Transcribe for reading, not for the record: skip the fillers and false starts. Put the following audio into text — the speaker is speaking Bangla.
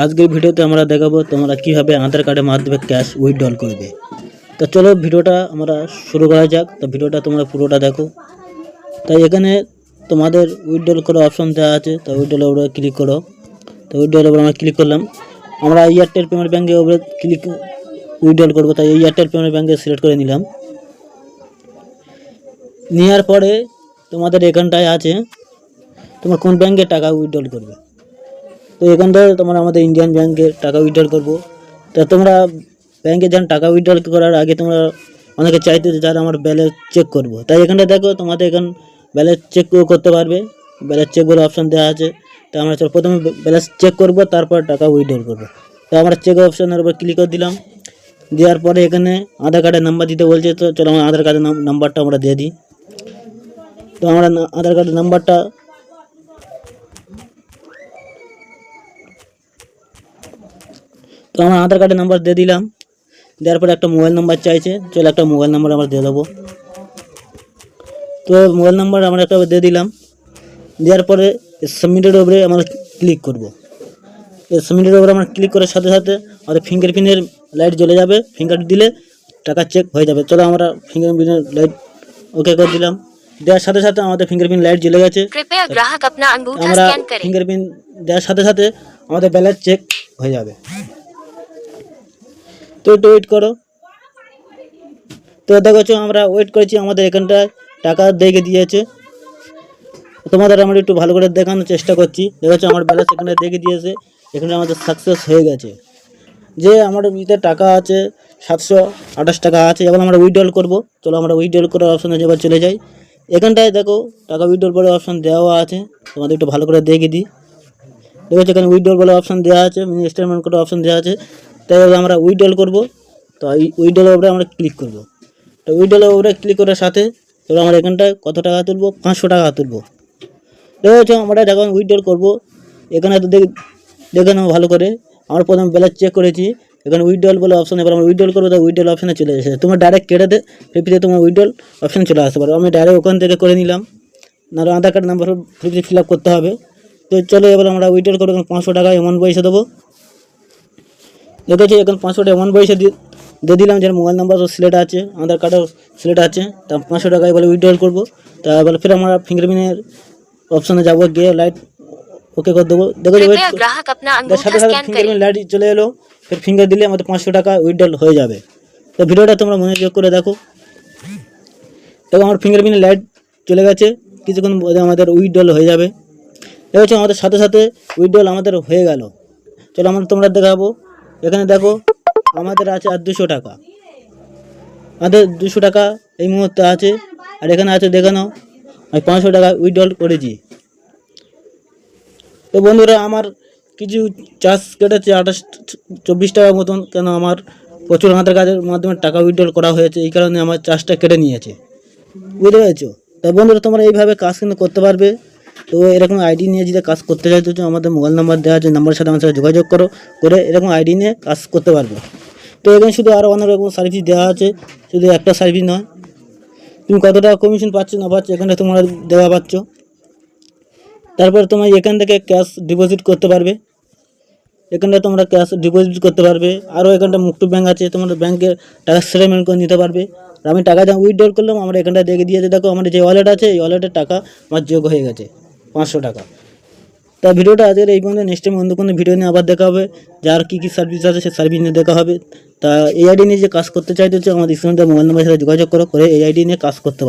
আজকের ভিডিওতে আমরা দেখাবো তোমরা কিভাবে আধার কার্ডের মাধ্যমে ক্যাশ উইথড্রল করবে। তো চলো ভিডিওটা আমরা শুরু করা যাক। তো ভিডিওটা তোমরা পুরোটা দেখো। তাই এখানে তোমাদের উইথড্রল করার অপশন দেওয়া আছে। তো উইথড্রল উপরে ক্লিক করো। তো উইথড্রল উপরে আমরা ক্লিক করলাম। আমরা এয়ারটেল পেমেন্ট ব্যাঙ্কের উপরে ক্লিক উইথড্রল করবো। তাই এয়ারটেল পেমেন্ট ব্যাঙ্কে সিলেক্ট করে নিলাম। নেওয়ার পরে তোমাদের এখানটায় আছে তোমরা কোন ব্যাঙ্কে টাকা উইথড্রল করবে। তো এখান থেকে তোমরা আমাদের ইন্ডিয়ান ব্যাঙ্কে টাকা উইথড্রল করবো। তা তোমরা ব্যাঙ্কে যান টাকা উইথড্রল করার আগে তোমরা অনেকে চাইতে যারা আমার ব্যালেন্স চেক করবো। তাই এখানটা দেখো তোমাদের এখান ব্যালেন্স চেক করতে পারবে। ব্যালেন্স চেক বলে অপশান দেওয়া আছে। তো আমরা প্রথমে ব্যালেন্স চেক করবো, তারপর টাকা উইথড্রল করবো। তো আমরা চেক অপশানের উপর ক্লিক করে দিলাম। দেওয়ার পরে এখানে আধার কার্ডের নাম্বার দিতে বলছে। তো চলো আমার আধার কার্ডের নাম্বারটা আমরা দিয়ে দিই। তো আমরা আধার কার্ডের নাম্বারটা তো আমার আধার কার্ডের নাম্বার দিয়ে দিলাম। দেওয়ার পরে একটা মোবাইল নাম্বার চাইছে। চলো একটা মোবাইল নাম্বার আমরা দিয়ে দেবো। তো মোবাইল নাম্বার আমরা একটা দিয়ে দিলাম। দেওয়ার পরে সাবমিটের উপরে আমরা ক্লিক করব। সাবমিটের উপরে আমরা ক্লিক করার সাথে সাথে আমাদের ফিঙ্গারপ্রিন্টের লাইট জ্বলে যাবে। ফিঙ্গার দিলে টাকা চেক হয়ে যাবে। চলো আমরা ফিঙ্গারপ্রিন্টের লাইট ওকে করে দিলাম। দেওয়ার সাথে সাথে আমাদের ফিঙ্গারপ্রিন্ট লাইট জ্বলে গেছে। আমরা ফিঙ্গারপ্রিন্ট দেওয়ার সাথে সাথে আমাদের ব্যালেন্স চেক হয়ে যাবে। তো একটু ওয়েট করো। তো দেখো আমরা ওয়েট করেছি, আমাদের এখানটায় টাকা দেখে দিয়েছে। তোমাদের আমরা একটু ভালো করে দেখানোর চেষ্টা করছি। দেখো আমার ব্যালেন্স এখানে দেখে দিয়েছে। এখানে আমাদের সাকসেস হয়ে গেছে। যে আমার ভিতরে টাকা আছে 728 টাকা আছে। এবার আমরা উইথড্রল করব। চলো আমরা উইথড্রল করার অপশানে এবার চলে যাই। এখানটায় দেখো টাকা উইথড্রল করার অপশান দেওয়া আছে। তোমাদের একটু ভালো করে দেখে দিই। দেখো এখানে উইথড্রল বলে অপশান দেওয়া আছে, মিনি স্টেটমেন্ট করার অপশান দেওয়া আছে। তাই আমরা উইথড্রল করব। তো এই উইথড্রলের উপরে আমরা ক্লিক করব। তো উইথড্রলের উপরে ক্লিক করার সাথে এবার আমরা এখানটায় কত টাকা তুলব, 500 টাকা তুলব। দেখো আমরা যখন উইথড্রল করব এখানে তো দেখে নাও ভালো করে। আমরা প্রথমে ব্যালেন্স চেক করেছি। এখানে উইথড্রল বলে অপশান, এবার আমরা উইথড্রল করবো। তো উইথড্রল অপশানে চলে এসেছে। তোমার ডাইরেক্ট কেটে ফ্রিতে তোমার উইথড্রল অপশান চলে আসতে পারো। আমি ডাইরেক্ট ওখান থেকে করে নিলাম। নাহলে আধার কার্ড নাম্বার ফ্রিতে ফিল আপ করতে হবে। তো চলো এবার আমরা উইথড্রল করে 500 টাকা এমন পয়সা দেবো। দেখেছি এখন 500 টাকা এমন পয়সা দিয়ে দিলাম। যে মোবাইল নাম্বার সিলেক্ট আছে, আধার কার্ডও সিলেক্ট আছে। তা 500 টাকায় বলে উইথড্রল করবো। তা বলে ফির আমরা ফিঙ্গারপ্রিন্টের অপশানে যাবো, গিয়ে লাইট ওকে করে দেবো। দেখো সাথে সাথে ফিঙ্গারপ্রিন্ট লাইট চলে এলো। ফির ফিঙ্গার দিলে আমাদের 500 টাকা উইথড্রল হয়ে যাবে। তো ভিডিওটা তোমরা মনোযোগ করে দেখো। দেখো আমার ফিঙ্গারপ্রিন্ট লাইট চলে গেছে। কিছুক্ষণ আমাদের উইথড্রল হয়ে যাবে। দেখো আমাদের সাথে সাথে উইথড্রল আমাদের হয়ে গেল। চলো আমরা তোমরা দেখাবো। এখানে দেখো আমাদের আছে আর 200 টাকা। আমাদের 200 টাকা এই মুহূর্তে আছে। আর এখানে আছে দেখে নাও আমি 500 টাকা উইথড্রল করেছি। তো বন্ধুরা আমার কিছু চার্জ কেটেছে 24 টাকার মতন। কেন আমার প্রচুর আধার কার্ডের মাধ্যমে টাকা উইথড্রল করা হয়েছে, এই কারণে আমার চার্জটা কেটে নিয়েছে। বুঝতে পেরেছো? তাই বন্ধুরা তোমরা এইভাবে কাজ কিন্তু করতে পারবে। তো এরকম আইডি নিয়ে যদি কাজ করতে চাইছো, আমাদের মোবাইল নাম্বার দেওয়া আছে, নাম্বারের সাথে আমার সাথে যোগাযোগ করে এরকম আইডি নিয়ে কাজ করতে পারবে। তো এখানে শুধু আরও অনেক রকম সার্ভিস দেওয়া আছে, শুধু একটা সার্ভিস নয়। তুমি কত টাকা কমিশন পাচ্ছ না পাচ্ছ এখানে তোমরা দেওয়া পাচ্ছ। তারপর তোমরা এখান থেকে ক্যাশ ডিপোজিট করতে পারবে। এখানটা তোমরা ক্যাশ ডিপোজিট করতে পারবে। আরও এখানটা মুক্ত ব্যাঙ্ক আছে, তোমরা ব্যাঙ্কে টাকা সেটেলমেন্ট করে নিতে পারবে। আর আমি টাকা যা উইথড্রল করলাম আমরা এখানটা দেখে দিয়েছে। দেখো আমার যে ওয়ালেট আছে এই ওয়ালেটের টাকা আমার যোগ হয়ে গেছে 500 টাকা। তা ভিডিওটা আজকের এই পর্যন্ত। নেক্সট টাইম অন্য কোনো ভিডিও নিয়ে আবার দেখা হবে। যার কী কী সার্ভিস আছে সেই সার্ভিস নিয়ে দেখা হবে। তা এই আইডি নিয়ে যে কাজ করতে চাইতে হচ্ছে আমাদের স্ক্রিনে মোবাইল নাম্বারের সাথে যোগাযোগ করে এই আইডি নিয়ে কাজ করতে পারবে।